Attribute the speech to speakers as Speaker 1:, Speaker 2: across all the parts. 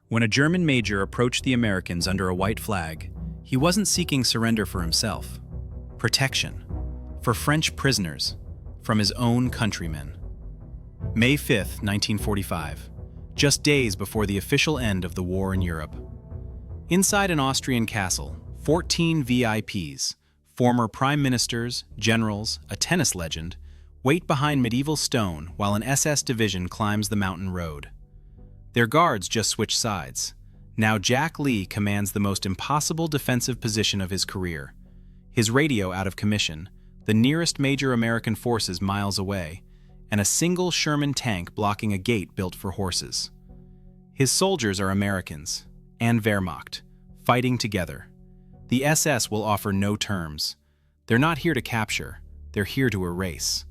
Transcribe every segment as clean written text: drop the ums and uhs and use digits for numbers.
Speaker 1: When a German major approached the Americans under a white flag, he wasn't seeking surrender for himself. Protection. For French prisoners. From his own countrymen. May 5, 1945. Just days before the official end of the war in Europe. Inside an Austrian castle, 14 VIPs, former prime ministers, generals, a tennis legend, wait behind medieval stone while an SS division climbs the mountain road. Their guards just switch sides. Now Jack Lee commands the most impossible defensive position of his career. His radio out of commission, the nearest major American forces miles away, and a single Sherman tank blocking a gate built for horses. His soldiers are Americans, and Wehrmacht, fighting together. The SS will offer no terms. They're not here to capture, they're here to erase.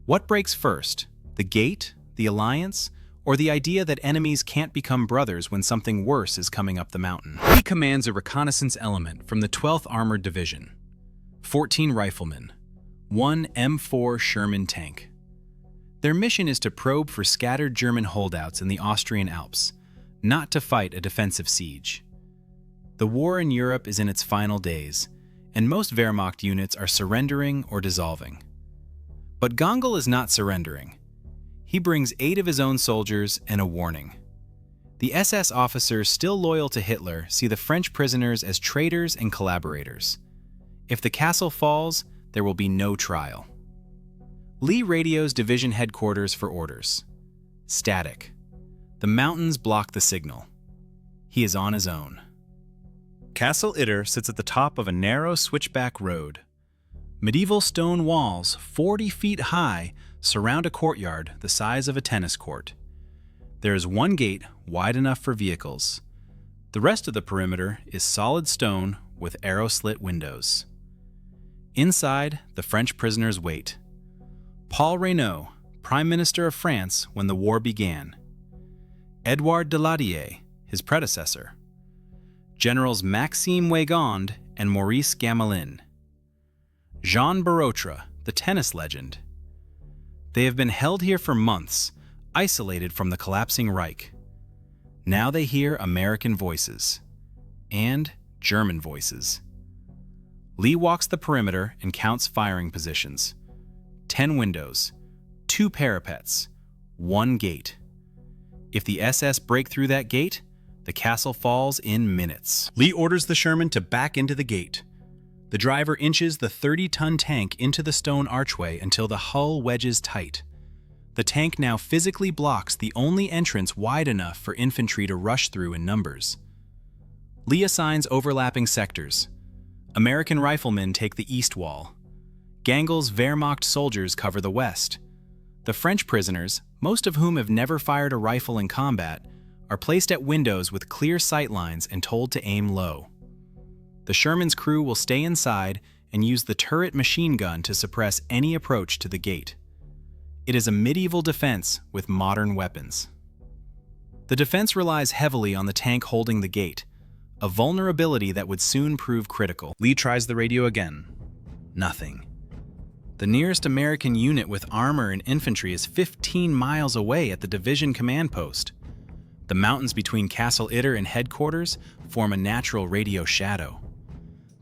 Speaker 1: What breaks first? The gate, the alliance, or the idea that enemies can't become brothers when something worse is coming up the mountain? He commands a reconnaissance element from the 12th Armored Division. 14 riflemen, 1 M4 Sherman tank. Their mission is to probe for scattered German holdouts in the Austrian Alps, not to fight a defensive siege. The war in Europe is in its final days, and most Wehrmacht units are surrendering or dissolving. But Gangl is not surrendering. He brings 8 of his own soldiers and a warning. The SS officers still loyal to Hitler see the French prisoners as traitors and collaborators. If the castle falls, there will be no trial. Lee radios division headquarters for orders. Static. The mountains block the signal. He is on his own. Castle Itter sits at the top of a narrow switchback road. Medieval stone walls, 40 feet high, surround a courtyard the size of a tennis court. There is one gate wide enough for vehicles. The rest of the perimeter is solid stone with arrow-slit windows. Inside, the French prisoners wait. Paul Reynaud, Prime Minister of France when the war began. Edouard Daladier, his predecessor. Generals Maxime Weygand and Maurice Gamelin. Jean Borotra, the tennis legend. They have been held here for months, isolated from the collapsing Reich. Now they hear American voices. And German voices. Lee walks the perimeter and counts firing positions. 10 windows, 2 parapets, 1 gate. If the SS break through that gate, the castle falls in minutes. Lee orders the Sherman to back into the gate. The driver inches the 30-ton tank into the stone archway until the hull wedges tight. The tank now physically blocks the only entrance wide enough for infantry to rush through in numbers. Lee assigns overlapping sectors. American riflemen take the east wall. Gangl's Wehrmacht soldiers cover the west. The French prisoners, most of whom have never fired a rifle in combat, are placed at windows with clear sight lines and told to aim low. The Sherman's crew will stay inside and use the turret machine gun to suppress any approach to the gate. It is a medieval defense with modern weapons. The defense relies heavily on the tank holding the gate, a vulnerability that would soon prove critical. Lee tries the radio again. Nothing. The nearest American unit with armor and infantry is 15 miles away at the division command post. The mountains between Castle Itter and headquarters form a natural radio shadow.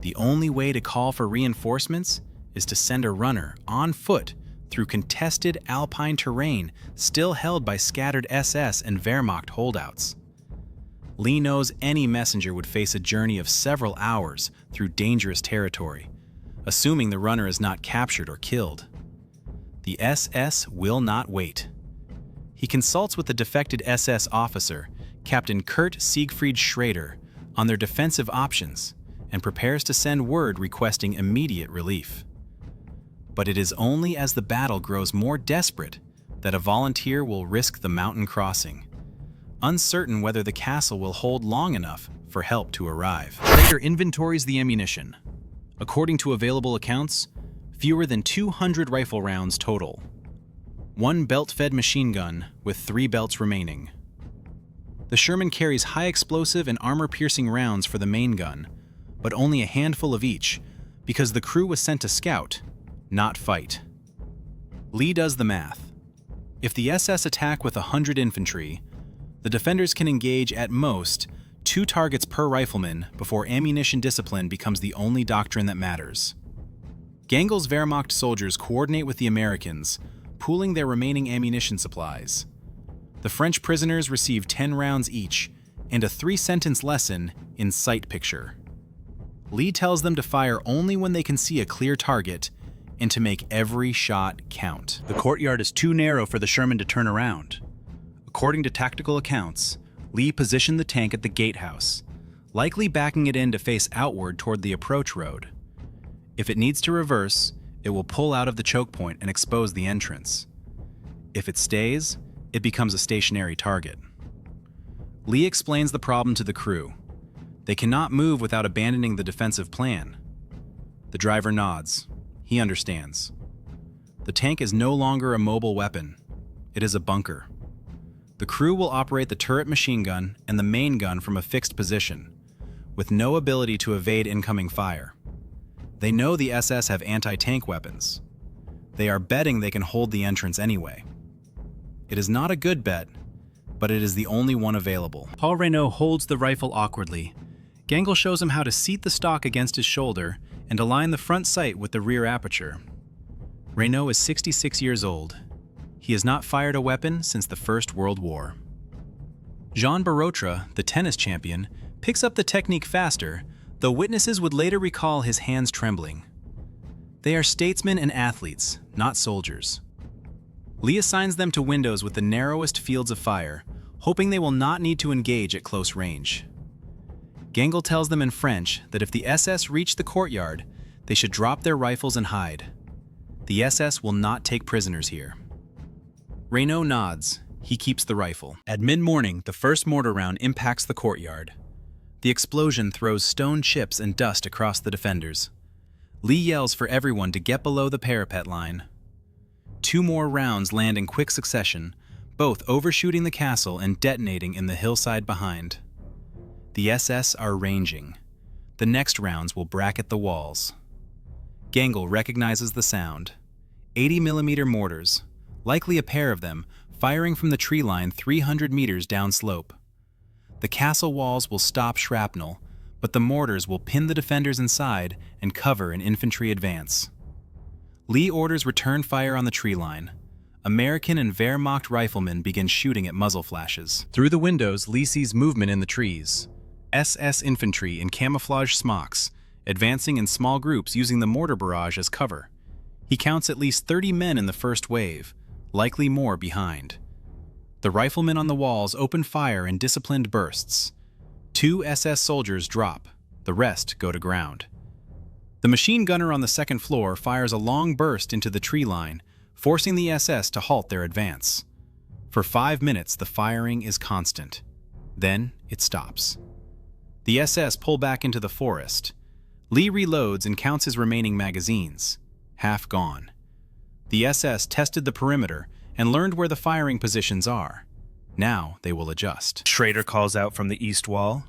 Speaker 1: The only way to call for reinforcements is to send a runner on foot through contested alpine terrain still held by scattered SS and Wehrmacht holdouts. Lee knows any messenger would face a journey of several hours through dangerous territory, assuming the runner is not captured or killed. The SS will not wait. He consults with the defected SS officer, Captain Kurt Siegfried Schrader, on their defensive options and prepares to send word requesting immediate relief. But it is only as the battle grows more desperate that a volunteer will risk the mountain crossing, uncertain whether the castle will hold long enough for help to arrive. Schrader inventories the ammunition. According to available accounts, fewer than 200 rifle rounds total. 1 belt-fed machine gun with 3 belts remaining. The Sherman carries high explosive and armor-piercing rounds for the main gun, but only a handful of each because the crew was sent to scout, not fight. Lee does the math. If the SS attack with 100 infantry, The defenders can engage at most 2 targets per rifleman before ammunition discipline becomes the only doctrine that matters. Gangl's Wehrmacht soldiers coordinate with the Americans, pooling their remaining ammunition supplies. The French prisoners receive 10 rounds each and a 3-sentence lesson in sight picture. Lee tells them to fire only when they can see a clear target and to make every shot count. The courtyard is too narrow for the Sherman to turn around. According to tactical accounts, Lee positioned the tank at the gatehouse, likely backing it in to face outward toward the approach road. If it needs to reverse, it will pull out of the choke point and expose the entrance. If it stays, it becomes a stationary target. Lee explains the problem to the crew. They cannot move without abandoning the defensive plan. The driver nods. He understands. The tank is no longer a mobile weapon. It is a bunker. The crew will operate the turret machine gun and the main gun from a fixed position, with no ability to evade incoming fire. They know the SS have anti-tank weapons. They are betting they can hold the entrance anyway. It is not a good bet, but it is the only one available. Paul Reynaud holds the rifle awkwardly. Gangl shows him how to seat the stock against his shoulder and align the front sight with the rear aperture. Reynaud is 66 years old. He has not fired a weapon since the First World War. Jean Borotra, the tennis champion, picks up the technique faster, though witnesses would later recall his hands trembling. They are statesmen and athletes, not soldiers. Lee assigns them to windows with the narrowest fields of fire, hoping they will not need to engage at close range. Gangl tells them in French that if the SS reach the courtyard, they should drop their rifles and hide. The SS will not take prisoners here. Reynaud nods. He keeps the rifle. At mid-morning, the first mortar round impacts the courtyard. The explosion throws stone chips and dust across the defenders. Lee yells for everyone to get below the parapet line. 2 more rounds land in quick succession, both overshooting the castle and detonating in the hillside behind. The SS are ranging. The next rounds will bracket the walls. Gangl recognizes the sound. 80mm mortars, likely a pair of them, firing from the tree line 300 meters downslope. The castle walls will stop shrapnel, but the mortars will pin the defenders inside and cover an infantry advance. Lee orders return fire on the tree line. American and Wehrmacht riflemen begin shooting at muzzle flashes. Through the windows, Lee sees movement in the trees. SS infantry in camouflage smocks, advancing in small groups using the mortar barrage as cover. He counts at least 30 men in the first wave, likely more behind. The riflemen on the walls open fire in disciplined bursts. 2 SS soldiers drop, the rest go to ground. The machine gunner on the second floor fires a long burst into the tree line, forcing the SS to halt their advance. For 5 minutes, the firing is constant. Then it stops. The SS pull back into the forest. Lee reloads and counts his remaining magazines. Half gone. The SS tested the perimeter and learned where the firing positions are. Now they will adjust. Schrader calls out from the east wall.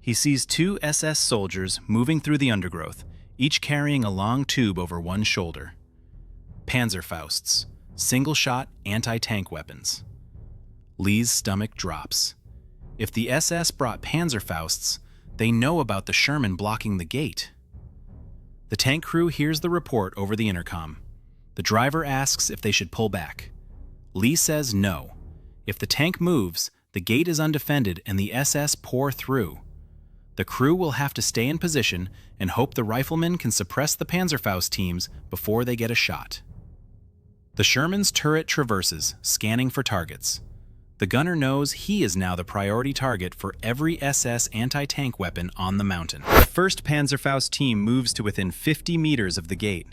Speaker 1: He sees 2 SS soldiers moving through the undergrowth, each carrying a long tube over one shoulder. Panzerfausts, single-shot anti-tank weapons. Lee's stomach drops. If the SS brought Panzerfausts, they know about the Sherman blocking the gate. The tank crew hears the report over the intercom. The driver asks if they should pull back. Lee says no. If the tank moves, the gate is undefended and the SS pour through. The crew will have to stay in position and hope the riflemen can suppress the Panzerfaust teams before they get a shot. The Sherman's turret traverses, scanning for targets. The gunner knows he is now the priority target for every SS anti-tank weapon on the mountain. The first Panzerfaust team moves to within 50 meters of the gate.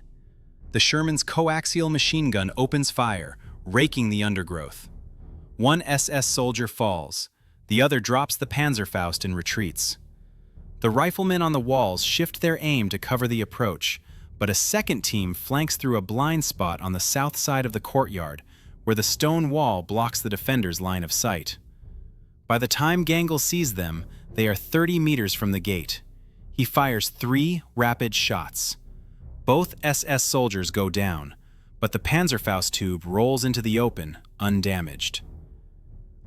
Speaker 1: The Sherman's coaxial machine gun opens fire, raking the undergrowth. 1 SS soldier falls. The other drops the Panzerfaust and retreats. The riflemen on the walls shift their aim to cover the approach, but a second team flanks through a blind spot on the south side of the courtyard, where the stone wall blocks the defenders' line of sight. By the time Gangl sees them, they are 30 meters from the gate. He fires 3 rapid shots. Both SS soldiers go down, but the Panzerfaust tube rolls into the open, undamaged.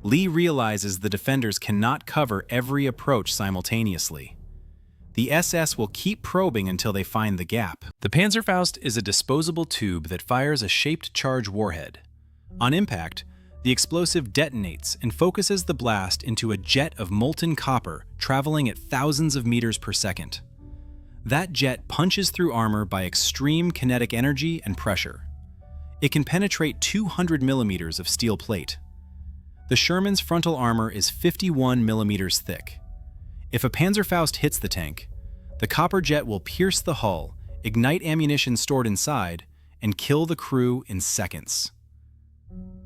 Speaker 1: Lee realizes the defenders cannot cover every approach simultaneously. The SS will keep probing until they find the gap. The Panzerfaust is a disposable tube that fires a shaped charge warhead. On impact, the explosive detonates and focuses the blast into a jet of molten copper traveling at thousands of meters per second. That jet punches through armor by extreme kinetic energy and pressure. It can penetrate 200 millimeters of steel plate. The Sherman's frontal armor is 51 millimeters thick. If a Panzerfaust hits the tank, the copper jet will pierce the hull, ignite ammunition stored inside, and kill the crew in seconds.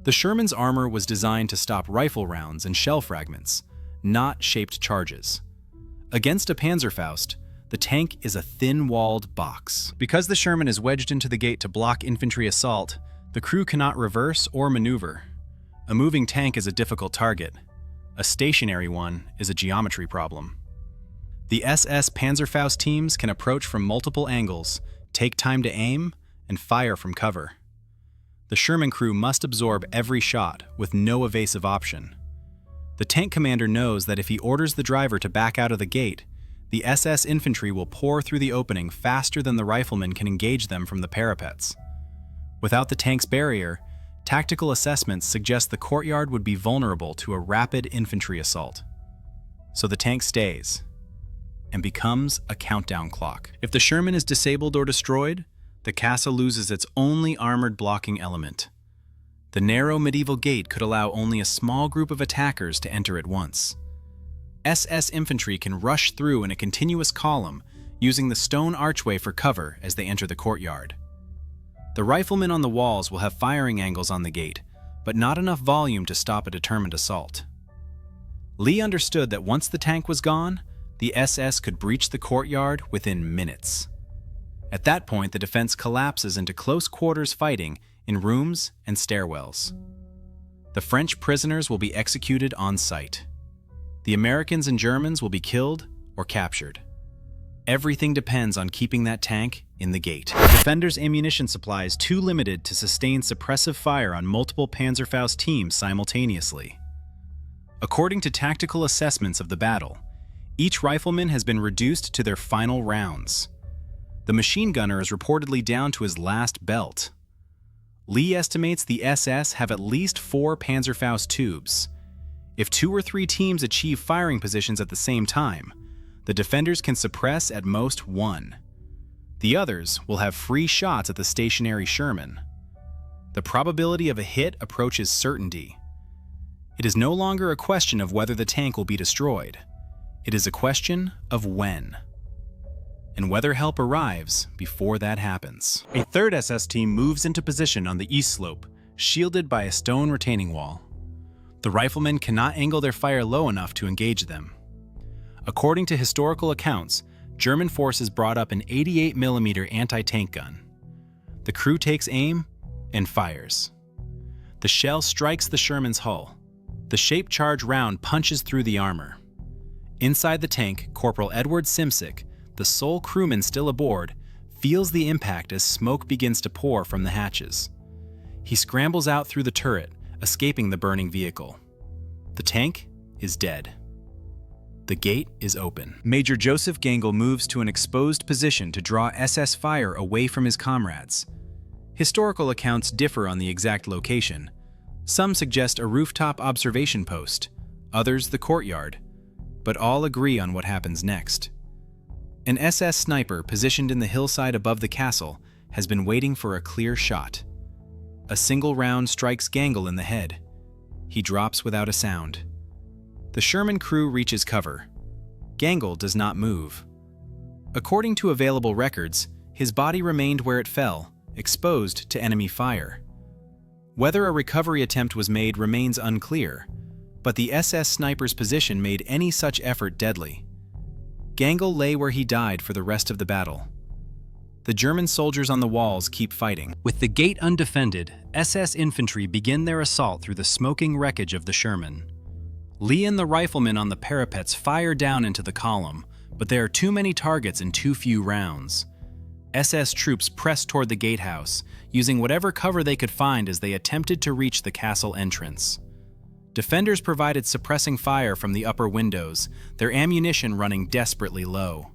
Speaker 1: The Sherman's armor was designed to stop rifle rounds and shell fragments, not shaped charges. Against a Panzerfaust, the tank is a thin-walled box. Because the Sherman is wedged into the gate to block infantry assault, the crew cannot reverse or maneuver. A moving tank is a difficult target. A stationary one is a geometry problem. The SS Panzerfaust teams can approach from multiple angles, take time to aim, and fire from cover. The Sherman crew must absorb every shot with no evasive option. The tank commander knows that if he orders the driver to back out of the gate, the SS infantry will pour through the opening faster than the riflemen can engage them from the parapets. Without the tank's barrier, tactical assessments suggest the courtyard would be vulnerable to a rapid infantry assault. So the tank stays and becomes a countdown clock. If the Sherman is disabled or destroyed, the castle loses its only armored blocking element. The narrow medieval gate could allow only a small group of attackers to enter at once. SS infantry can rush through in a continuous column, using the stone archway for cover as they enter the courtyard. The riflemen on the walls will have firing angles on the gate, but not enough volume to stop a determined assault. Lee understood that once the tank was gone, the SS could breach the courtyard within minutes. At that point, the defense collapses into close quarters fighting in rooms and stairwells. The French prisoners will be executed on sight. The Americans and Germans will be killed or captured. Everything depends on keeping that tank in the gate. The defenders' ammunition supply is too limited to sustain suppressive fire on multiple Panzerfaust teams simultaneously. According to tactical assessments of the battle, each rifleman has been reduced to their final rounds. The machine gunner is reportedly down to his last belt. Lee estimates the SS have at least 4 Panzerfaust tubes. If 2 or 3 teams achieve firing positions at the same time, the defenders can suppress at most 1. The others will have free shots at the stationary Sherman. The probability of a hit approaches certainty. It is no longer a question of whether the tank will be destroyed. It is a question of when. And whether help arrives before that happens. A third SS team moves into position on the east slope, shielded by a stone retaining wall. The riflemen cannot angle their fire low enough to engage them. According to historical accounts, German forces brought up an 88mm anti-tank gun. The crew takes aim and fires. The shell strikes the Sherman's hull. The shaped charge round punches through the armor. Inside the tank, Corporal Edward Simsick, the sole crewman still aboard, feels the impact as smoke begins to pour from the hatches. He scrambles out through the turret, escaping the burning vehicle. The tank is dead. The gate is open. Major Josef Gangl moves to an exposed position to draw SS fire away from his comrades. Historical accounts differ on the exact location. Some suggest a rooftop observation post, others the courtyard, but all agree on what happens next. An SS sniper positioned in the hillside above the castle has been waiting for a clear shot. A single round strikes Gangl in the head. He drops without a sound. The Sherman crew reaches cover. Gangl does not move. According to available records, his body remained where it fell, exposed to enemy fire. Whether a recovery attempt was made remains unclear, but the SS sniper's position made any such effort deadly. Gangl lay where he died for the rest of the battle. The German soldiers on the walls keep fighting. With the gate undefended, SS infantry begin their assault through the smoking wreckage of the Sherman. Lee and the riflemen on the parapets fire down into the column, but there are too many targets and too few rounds. SS troops press toward the gatehouse, using whatever cover they could find as they attempted to reach the castle entrance. Defenders provided suppressing fire from the upper windows, their ammunition running desperately low.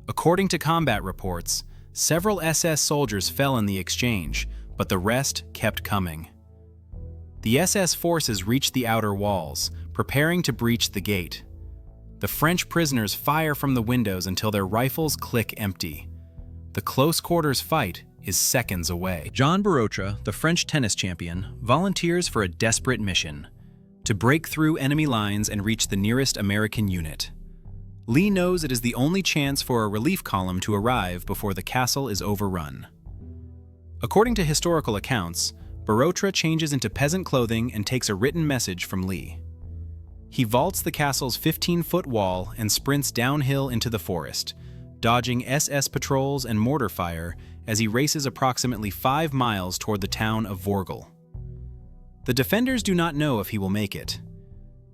Speaker 1: According to combat reports, several SS soldiers fell in the exchange, but the rest kept coming. The SS forces reached the outer walls, preparing to breach the gate. The French prisoners fire from the windows until their rifles click empty. The close-quarters fight is seconds away. John Borotra, the French tennis champion, volunteers for a desperate mission: to break through enemy lines and reach the nearest American unit. Lee knows it is the only chance for a relief column to arrive before the castle is overrun. According to historical accounts, Borotra changes into peasant clothing and takes a written message from Lee. He vaults the castle's 15-foot wall and sprints downhill into the forest, dodging SS patrols and mortar fire as he races approximately 5 miles toward the town of Vorgl. The defenders do not know if he will make it.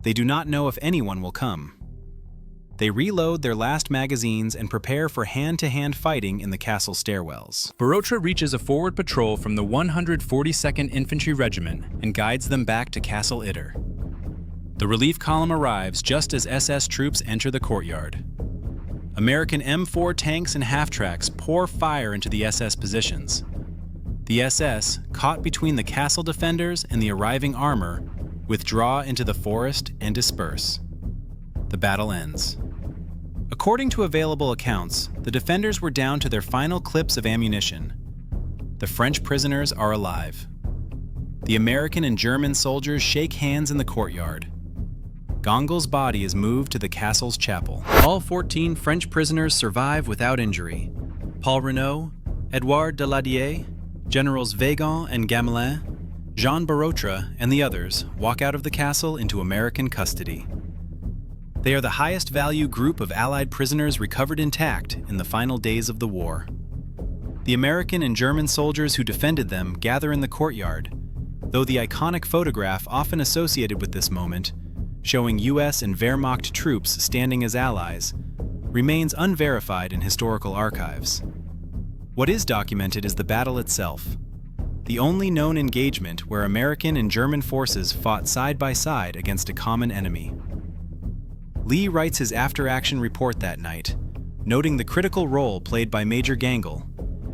Speaker 1: They do not know if anyone will come. They reload their last magazines and prepare for hand-to-hand fighting in the castle stairwells.
Speaker 2: Borotra reaches a forward patrol from the 142nd Infantry Regiment and guides them back to Castle Itter. The relief column arrives just as SS troops enter the courtyard. American M4 tanks and half-tracks pour fire into the SS positions. The SS, caught between the castle defenders and the arriving armor, withdraw into the forest and disperse. The battle ends. According to available accounts, the defenders were down to their final clips of ammunition. The French prisoners are alive. The American and German soldiers shake hands in the courtyard. Gangl's body is moved to the castle's chapel. All 14 French prisoners survive without injury. Paul Renaud, Edouard Daladier, Generals Weygand and Gamelin, Jean Borotra, and the others walk out of the castle into American custody. They are the highest value group of Allied prisoners recovered intact in the final days of the war. The American and German soldiers who defended them gather in the courtyard, though the iconic photograph often associated with this moment, showing US and Wehrmacht troops standing as allies, remains unverified in historical archives. What is documented is the battle itself, the only known engagement where American and German forces fought side by side against a common enemy. Lee writes his after-action report that night, noting the critical role played by Major Gangl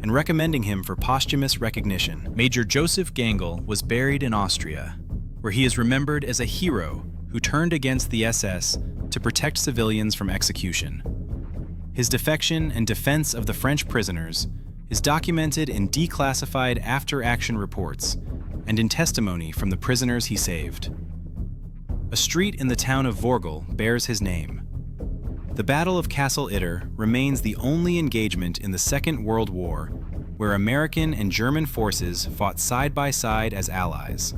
Speaker 2: and recommending him for posthumous recognition. Major Josef Gangl was buried in Austria, where he is remembered as a hero who turned against the SS to protect civilians from execution. His defection and defense of the French prisoners is documented in declassified after-action reports and in testimony from the prisoners he saved. A street in the town of Vorgl bears his name. The Battle of Castle Itter remains the only engagement in the Second World War where American and German forces fought side by side as allies,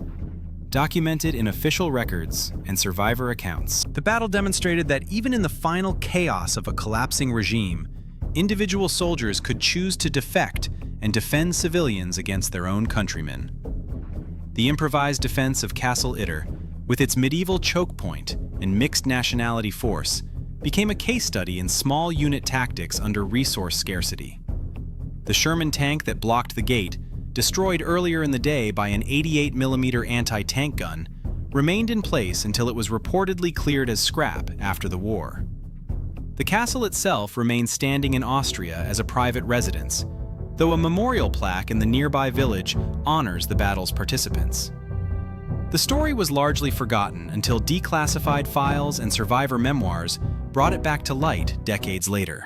Speaker 2: documented in official records and survivor accounts. The battle demonstrated that even in the final chaos of a collapsing regime, individual soldiers could choose to defect and defend civilians against their own countrymen. The improvised defense of Castle Itter, with its medieval chokepoint and mixed nationality force, became a case study in small unit tactics under resource scarcity. The Sherman tank that blocked the gate, destroyed earlier in the day by an 88mm anti-tank gun, remained in place until it was reportedly cleared as scrap after the war. The castle itself remains standing in Austria as a private residence, though a memorial plaque in the nearby village honors the battle's participants. The story was largely forgotten until declassified files and survivor memoirs brought it back to light decades later.